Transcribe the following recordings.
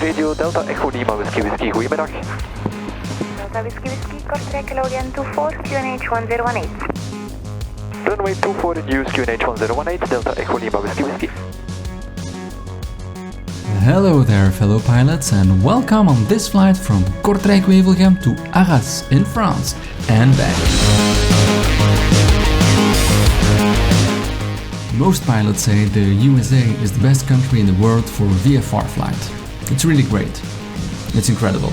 Radio Delta Echo Lima Whiskey Whiskey, goedemiddag. Delta Whiskey Whiskey, Kortrijk-Wevelgem 24, QNH 1018. Runway 24 in use, QNH 1018, Delta Echo Lima Whiskey Whiskey. Hello there, fellow pilots, and welcome on this flight from Kortrijk-Wevelgem to Arras in France and back. Most pilots say the USA is the best country in the world for VFR flight. It's really great. It's incredible.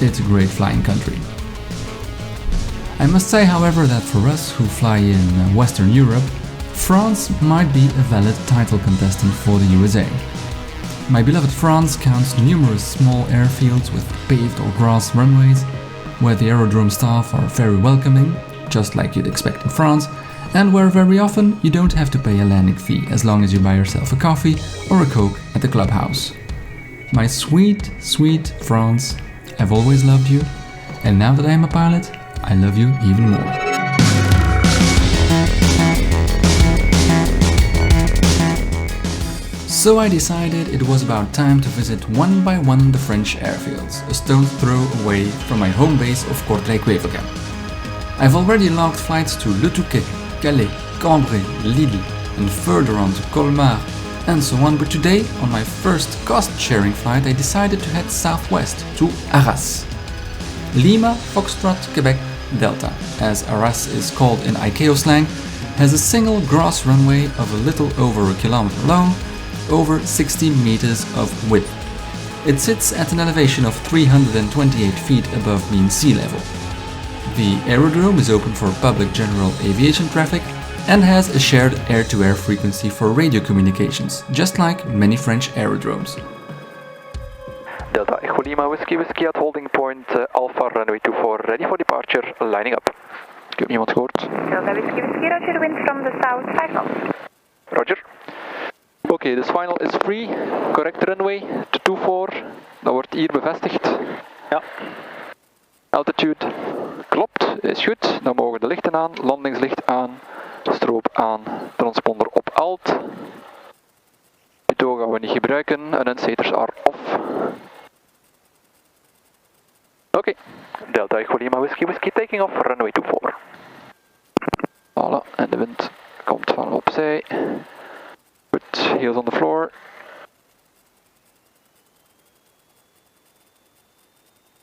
It's a great flying country. I must say, however, that for us who fly in Western Europe, France might be a valid title contestant for the USA. My beloved France counts numerous small airfields with paved or grass runways, where the aerodrome staff are very welcoming, just like you'd expect in France, and where very often you don't have to pay a landing fee as long as you buy yourself a coffee or a Coke at the clubhouse. My sweet, sweet France, I've always loved you, and now that I'm a pilot, I love you even more. So I decided it was about time to visit one by one the French airfields, a stone's throw away from my home base of Kortrijk-Wevelgem. I've already logged flights to Le Touquet, Calais, Cambrai, Lille, and further on to Colmar, and so on, but today, on my first cost-sharing flight, I decided to head southwest to Arras. Lima, Foxtrot, Quebec, Delta, as Arras is called in ICAO slang, has a single gross runway of a little over a kilometer long, over 60 meters of width. It sits at an elevation of 328 feet above mean sea level. The aerodrome is open for public general aviation traffic and has a shared air-to-air frequency for radio communications, just like many French aerodromes. Delta Echo Lima Whiskey Whiskey at holding point Alpha runway 24, ready for departure, lining up. Ik heb niemand gehoord. Delta Whiskey Whiskey, roger, wind from the south, 5 knots. Roger. Oké, dus final is free, correct runway, to 24, dat wordt hier bevestigd. Ja. Altitude klopt, is goed, dan mogen de lichten aan, landingslicht aan, stroop aan, transponder op alt. Pito gaan we niet gebruiken, annunciators are off. Oké, Delta Echo Lima Whiskey Whiskey taking off, runway 24. Voilà, en de wind komt van opzij. Goed, heels on the floor.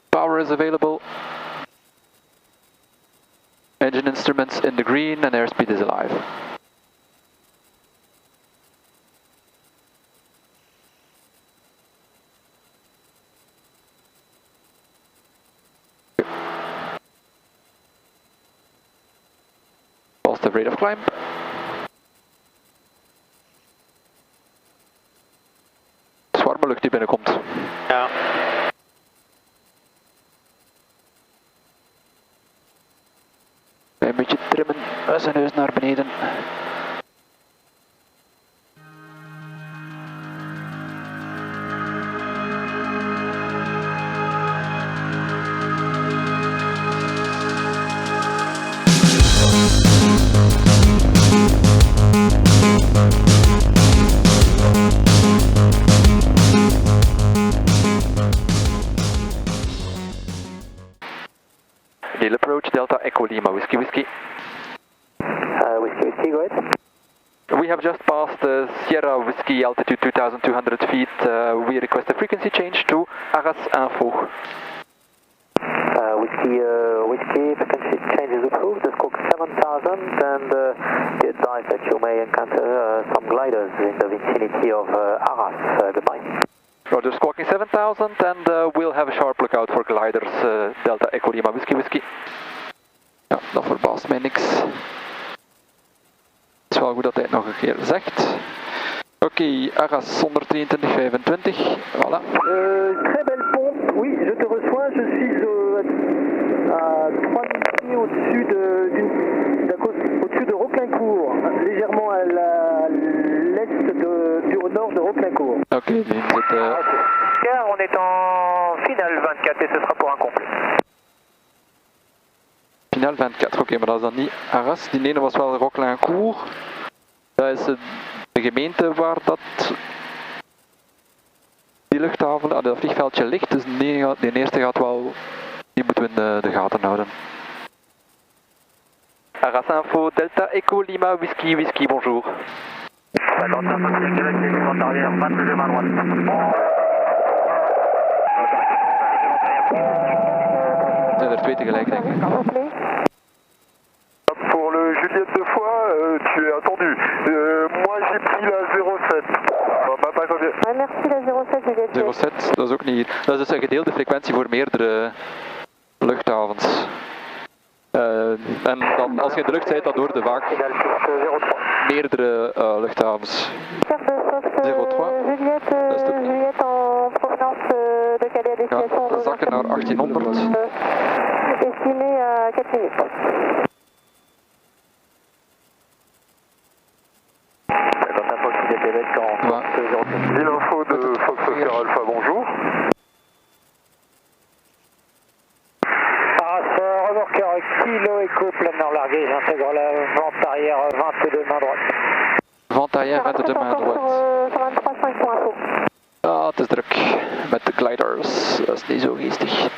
Power is available. Engine instruments in the green and airspeed is alive. Positive rate of climb. Warme lucht die binnenkomt. Ja. Een beetje trimmen, zijn neus naar beneden. Deal approach, Delta Echo Lima Whiskey Whiskey. Whiskey Whiskey, go ahead. We have just passed Sierra Whiskey altitude 2200 feet. We request a frequency change to Arras Info. Whiskey, frequency change is approved. It's called 7000 and be advised that you may encounter some gliders in the vicinity of Arras. Goodbye. Roger, squawking 7000 and we'll have a sharp lookout for gliders, Delta Echo Lima Whiskey Whiskey. Ja, dat verbaast mij niks. Het is wel goed dat hij het nog een keer zegt. Oké, Arras 123,25, voilà. Très belle pompe, oui, je te reçois, je suis à 3 pieds au-dessus de Roquelincourt, légèrement à l'est au nord de Roquelincourt. Oké, die zit... Car on est en finale 24 et ce sera pour un complet. Finale 24, oké, maar dat is dan niet Arras. Die ene was wel Roquelincourt. Dat is de gemeente waar dat die luchthaven, dat vliegveldje ligt, dus de eerste gaat wel, die moeten we in de gaten houden. Arras Info, Delta Echo Lima, Whisky, Whisky, bonjour. Zijn er twee tegelijk, denk ik. Pour le Juliette 2 fois, tu es attendu. Moi j'ai pris la 07. Merci la 07 Juliette. 07, dat is ook niet hier. Dat is dus een gedeelde frequentie voor meerdere luchthavens. En dan, als je in de lucht bent, dan hoor je vaak meerdere luchthavens. 03. Juliette en provenance de Calais à destination. Ja, zakken naar 1800. Estimé à 4 minutes. L'info de Fox Oscar Alpha, bonjour. Arras, remorqueur Kilo Echo, planeur largué, j'intègre la vente arrière 22 main droite. Vente arrière 22 main droite. 23,5 pour info. Ah, het is druk met de gliders, dat is niet zo geestig.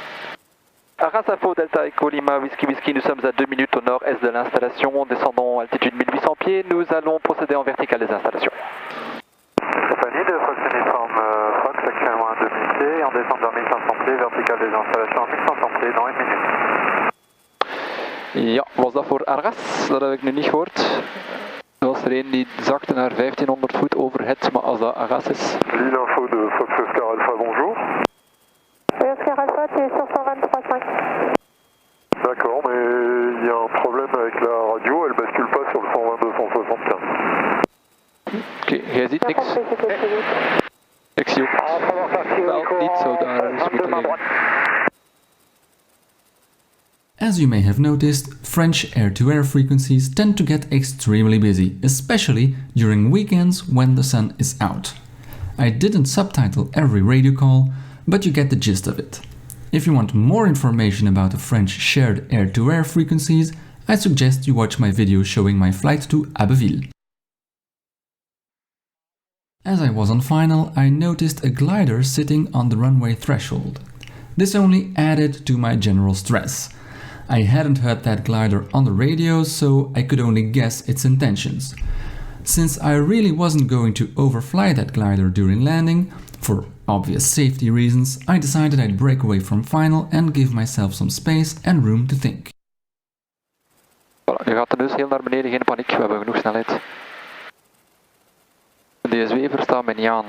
Arras Info, Delta Echo Lima, Whisky Whisky, nous sommes à 2 minutes au nord-est de l'installation, descendons altitude 1800 pieds, nous allons procéder en vertical des installations. Compagnie de Fox Uniform Fox, actuellement à 2000 pieds, en descente vers 1500 pieds, verticale des installations à 1500 pieds dans 1 minute. Ja, was dat voor Arras? Dat heb ik nu niet gehoord. Er was er een die zakte naar 1500 voet overhead, maar als dat Arras is... L'info de Fox Oscar Alpha, bonjour. Oscar Alpha, tu es sur 123,5. D'accord, mais il y a un problème avec la radio, elle bascule pas sur le 122-175. Oké, jij ziet niks. Ik zie ook wel niet zo daar is moeten liggen. As you may have noticed, French air-to-air frequencies tend to get extremely busy, especially during weekends when the sun is out. I didn't subtitle every radio call, but you get the gist of it. If you want more information about the French shared air-to-air frequencies, I suggest you watch my video showing my flight to Abbeville. As I was on final, I noticed a glider sitting on the runway threshold. This only added to my general stress. I hadn't heard that glider on the radio, so I could only guess its intentions. Since I really wasn't going to overfly that glider during landing, for obvious safety reasons, I decided I'd break away from final and give myself some space and room to think. Voilà, nu gaat de neus heel naar beneden, geen paniek, we hebben genoeg snelheid. De zwever staat mij niet aan.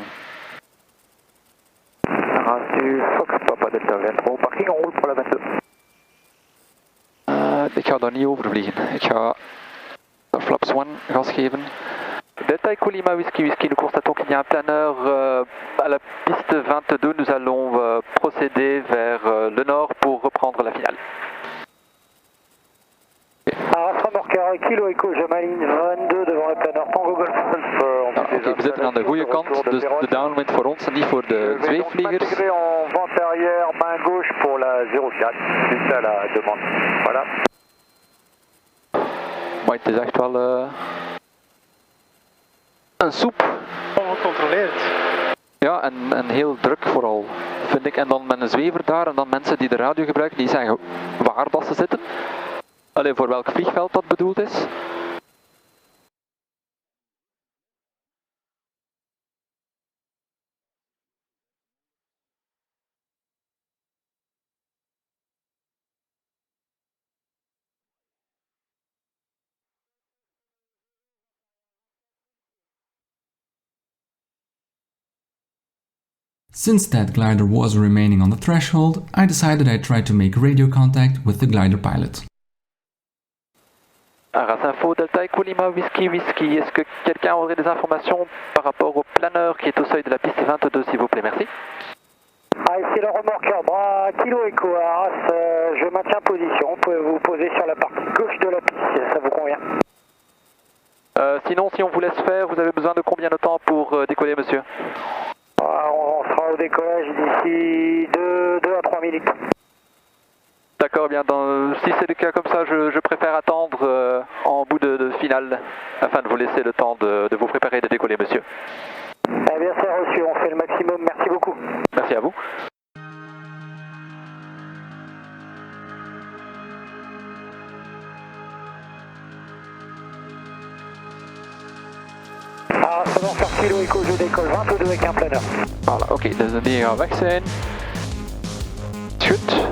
Arras du Fox Papa Delta VN3, parking en route pour la 22. Ik ga daar niet over vliegen. Ik ga flaps 1 gas geven. Delta Echo Lima Whisky Whisky, nous constatons qu'il y a un planeur à la piste 22. Nous allons procéder vers le nord pour reprendre la finale. Arras remorqueur Kilo Echo, je m'aligne 22 devant le planeur Tango Golf Alpha. Oké, we zitten aan de goede kant, dus de downwind voor ons en niet voor de zweefvliegers. Intégré en vente arrière, main gauche pour la 04, c'est ça la demande. Voilà. Maar het is echt wel een soep. Ongecontroleerd. Ja, en heel druk vooral, vind ik. En dan met een zwever daar en dan mensen die de radio gebruiken, die zeggen waar dat ze zitten. Alleen voor welk vliegveld dat bedoeld is. Since that glider was remaining on the threshold, I decided I'd try to make radio contact with the glider pilot. Arras Info, Delta Echo Lima, Whisky Whisky. Est-ce que quelqu'un aurait des informations par rapport au planeur qui est au seuil de la piste 22, s'il vous plaît, merci. Ah, ici le remorqueur, bras Kilo Echo Arras, je maintiens position, vous pouvez vous poser sur la partie gauche de la piste, si ça vous convient. Sinon, si on vous laisse faire, vous avez besoin de combien de temps pour décoller, monsieur? On sera au décollage d'ici 2 à 3 minutes. D'accord, bien, si c'est le cas comme ça, je préfère attendre en bout de finale, afin de vous laisser le temps de vous préparer et de décoller, monsieur. Eh bien, c'est reçu, on fait le maximum, merci beaucoup. Merci à vous. Arras, c'est bon, faire kilo écho, je décolle 22 avec un planeur. Voilà, oké, dus de die gaat weg zijn. Is goed.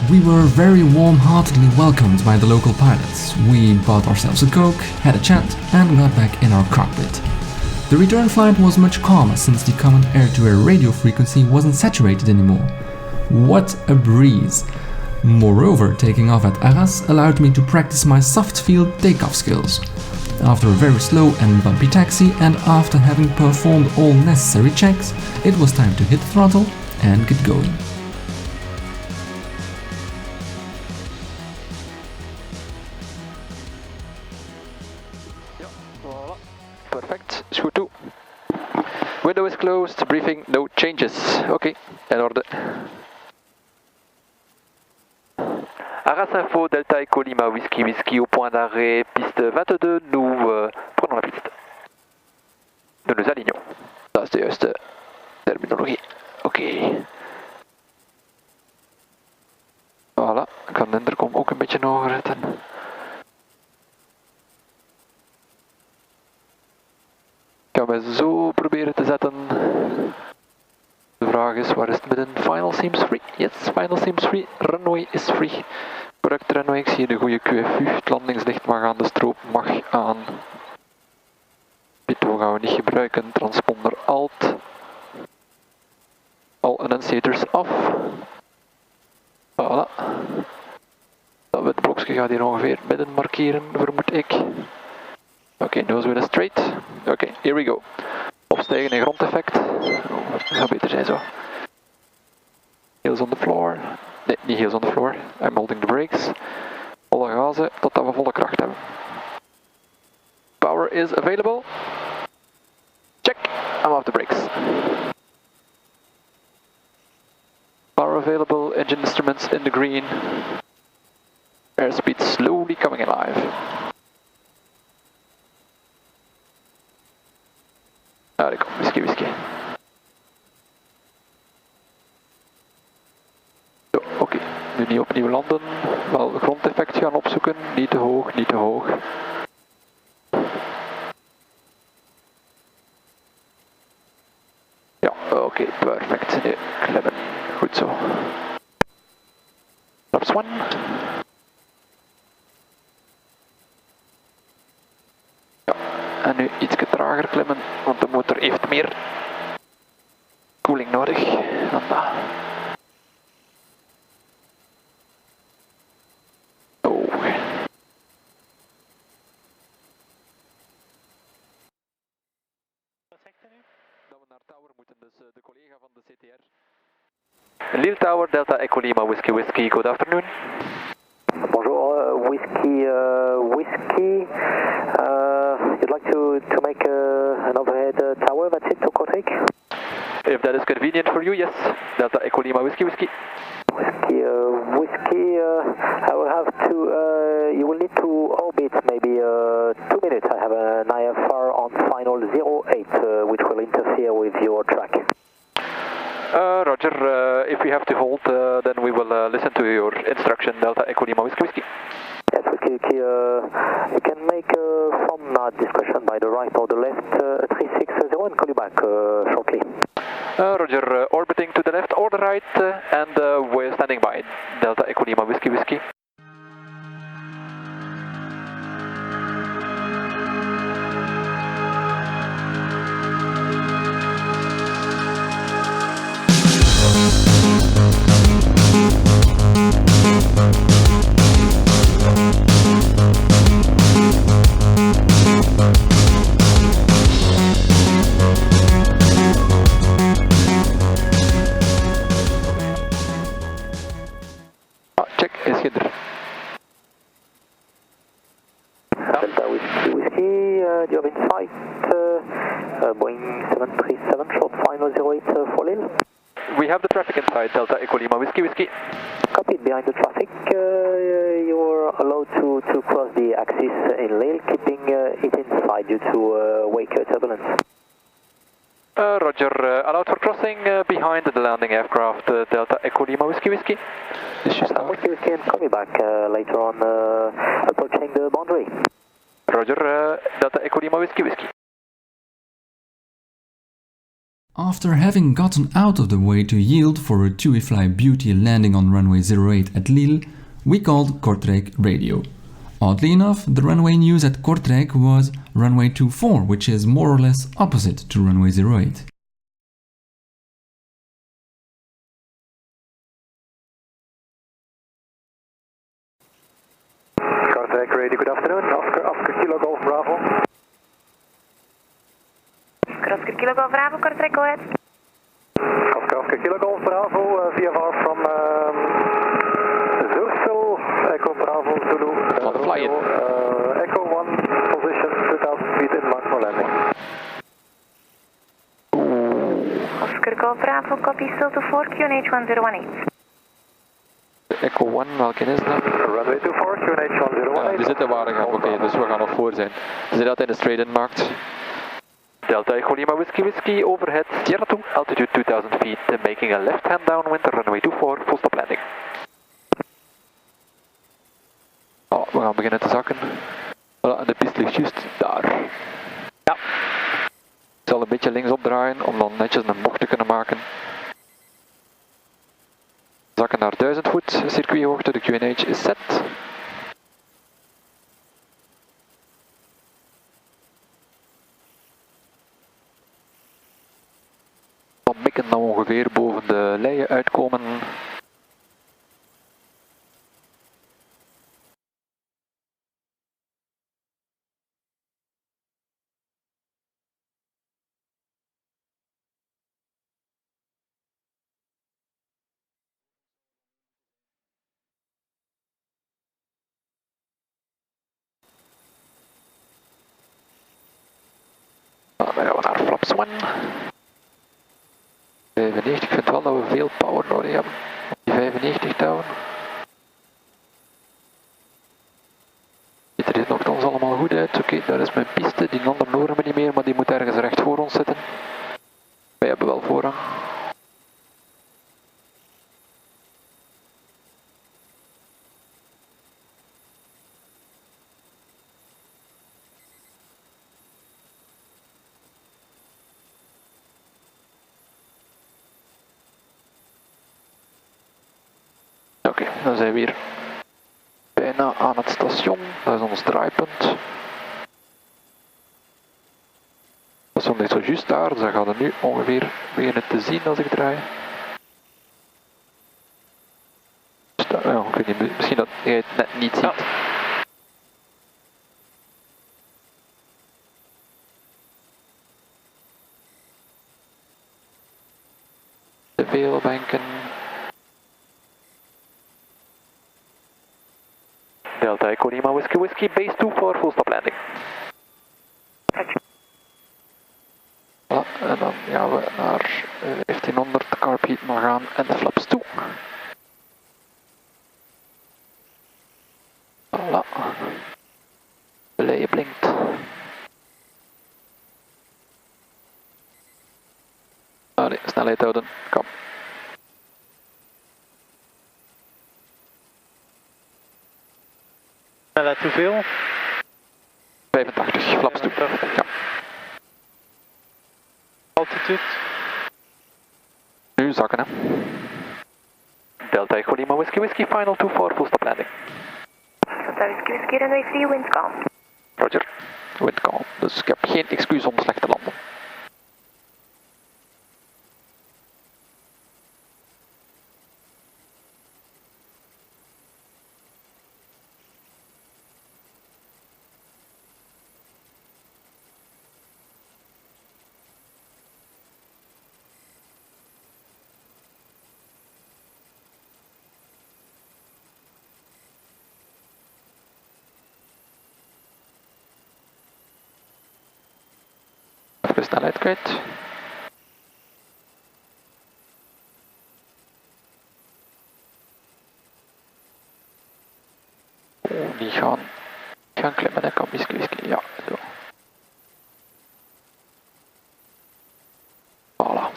We were very warm-heartedly welcomed by the local pilots. We bought ourselves a Coke, had a chat, and got back in our cockpit. The return flight was much calmer since the common air-to-air radio frequency wasn't saturated anymore. What a breeze! Moreover, taking off at Arras allowed me to practice my soft field takeoff skills. After a very slow and bumpy taxi and after having performed all necessary checks, it was time to hit throttle and get going. Perfect, is goed toe. Window is closed, briefing, no changes. Oké, in orde. Arras Info, Delta Echo Lima, Whisky Whisky au point d'arrêt, piste 22, nous prenons la piste. Nous nous alignons. Dat is de juiste terminologie. Oké. Voilà, ik kan de intercom ook een beetje hoger zetten. Ik ga me zo proberen te zetten. De vraag is, waar is het midden? Final seems free. Yes, final seems free. Runway is free. Correct runway, ik zie de goede QFU. Het landingslicht mag aan, de stroop mag aan. Dit gaan we niet gebruiken. Transponder alt. All annunciators off. Voilà. Dat wit blokje gaat hier ongeveer midden markeren, vermoed ik. Oké, nose with a straight. Oké, here we go. Opstijgen in grondeffect. Oh, dat gaat beter zijn zo. Heels on the floor. Nee, niet heels on the floor. I'm holding the brakes. Volle gazen totdat we volle kracht hebben. Power is available. Check. I'm off the brakes. Power available. Engine instruments in the green. Airspeed slowly coming alive. Daar ik kom, whisky whisky. Zo, oké. Nu niet opnieuw landen. Wel grondeffect gaan opzoeken. Niet te hoog, niet te hoog. Ja, oké, perfect. Nu klimmen. Goed zo. Flaps 1. Ja, en nu iets trager klimmen, want de motor heeft meer koeling nodig dan dat. Oh. Dat we naar Tower moeten, dus de collega van de CTR. Lille Tower, Delta Echo Lima, Whiskey Whiskey, good afternoon. Bonjour, Whiskey. You'd like to make an overhead tower, that's it, to Kortrijk? If that is convenient for you, yes. Delta Echo Lima Whiskey. Whiskey, I will have to, you will need to orbit maybe 2 minutes. I have an IFR on final 08, which will interfere with your track. Roger, if we have to hold, then we will listen to your instruction, Delta Echo Lima Whiskey. Yes, Whiskey, you can make from discussion by the right or the left 360 and call you back shortly. Roger, orbiting to the left or the right, and we're standing by. Delta Echo Lima Whiskey. Check, is he er? Delta Whiskey, do you have in sight Boeing 737 short final 08 for Lille? We have the traffic inside, Delta Echo Lima Whiskey. Copy, behind the traffic, you are allowed to cross the axis in Lille, keeping it inside due to wake turbulence. Roger, allowed for crossing behind the landing aircraft, Delta Echo Lima Whiskey. Whiskey, and call me back later on approaching the boundary. Roger, Delta Echo Lima Whiskey. After having gotten out of the way to yield for a TUI-fly Beauty landing on runway 08 at Lille, we called Kortrijk Radio. Oddly enough, the runway news at Kortrijk was runway 24, which is more or less opposite to runway 08. Kortrijk Radio, good afternoon. Oscar Kilo Golf Bravo. Oscar Kilo Golf Bravo, Kortrijk, go ahead. Oscar Kilo Golf Bravo, VFR from Zurfel, Echo Bravo Zulu. Flying. Echo 1, position 2000 feet in mark for landing. Oscar Golf Bravo, copy, still to 4, QNH 1018. Echo 1, welke is dat? Runway 24, QNH 1018. Ja, die zitten waar ik ga. Oké, dus we gaan nog voor zijn. Als je dat in de straight-in maakt. Delta Echo Lima Whiskey, overhead Sierra 2, altitude 2000 feet, making a left-hand downwind, runway 24, full stop landing. Oh, we gaan beginnen te zakken. Voilà, en de piste ligt juist daar. Ja. Ik zal een beetje linksop draaien om dan netjes een bocht te kunnen maken. Zakken naar 1000 voet, circuithoogte, de QNH is set. Dan mikken dan ongeveer boven de leien uitkomen. Dan gaan we naar flaps 1. 95, ik vind wel dat we veel power nodig hebben. Die 95 touwen. Ziet er dit nogthans allemaal goed uit. Oké, daar is mijn piste. Die andere horen we niet meer, maar die moet ergens recht voor ons zitten. Wij hebben wel voorrang. Oké, dan zijn we hier bijna aan het station. Dat is ons draaipunt. Het station ligt zo juist daar, dus dat gaat er nu ongeveer beginnen te zien als ik draai. Ja, ik weet niet, misschien dat jij het net niet ziet. Ja. Te veel banken. Echo Lima Whiskey Whiskey, base 24, full stop landing. Voilà, en dan gaan we naar 1500, carpeet maar gaan en de flaps toe. Voilà. Belay blinkt. Allee, snelheid houden, kom. Snelheid hoeveel? 85, flaps toe. Ja. Altitude? Nu zakken, hè. Delta Echo Lima Whiskey Whiskey, final 24, full stop landing. Delta Whiskey Whiskey, runway 3, wind calm. Roger, wind calm. Dus ik heb geen excuus om slecht te landen. Even snelheid kwijt. Oh, die gaan klimmen, hè, kan whisky, ja, zo. Voilà.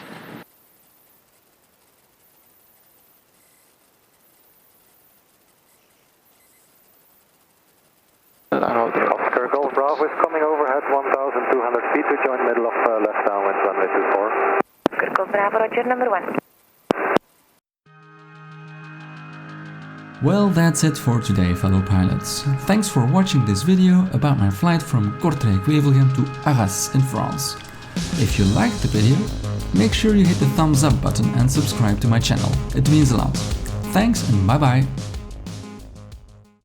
En dan gaan we er Oscar Golf Bravo is coming overhead 1200 feet to join middle of left downwind runway 24. Oscar Golf Bravo, Roger, number 1. Well, that's it for today, fellow pilots. Thanks for watching this video about my flight from Kortrijk-Wevelgem to Arras in France. If you liked the video, make sure you hit the thumbs up button and subscribe to my channel. It means a lot. Thanks and bye bye.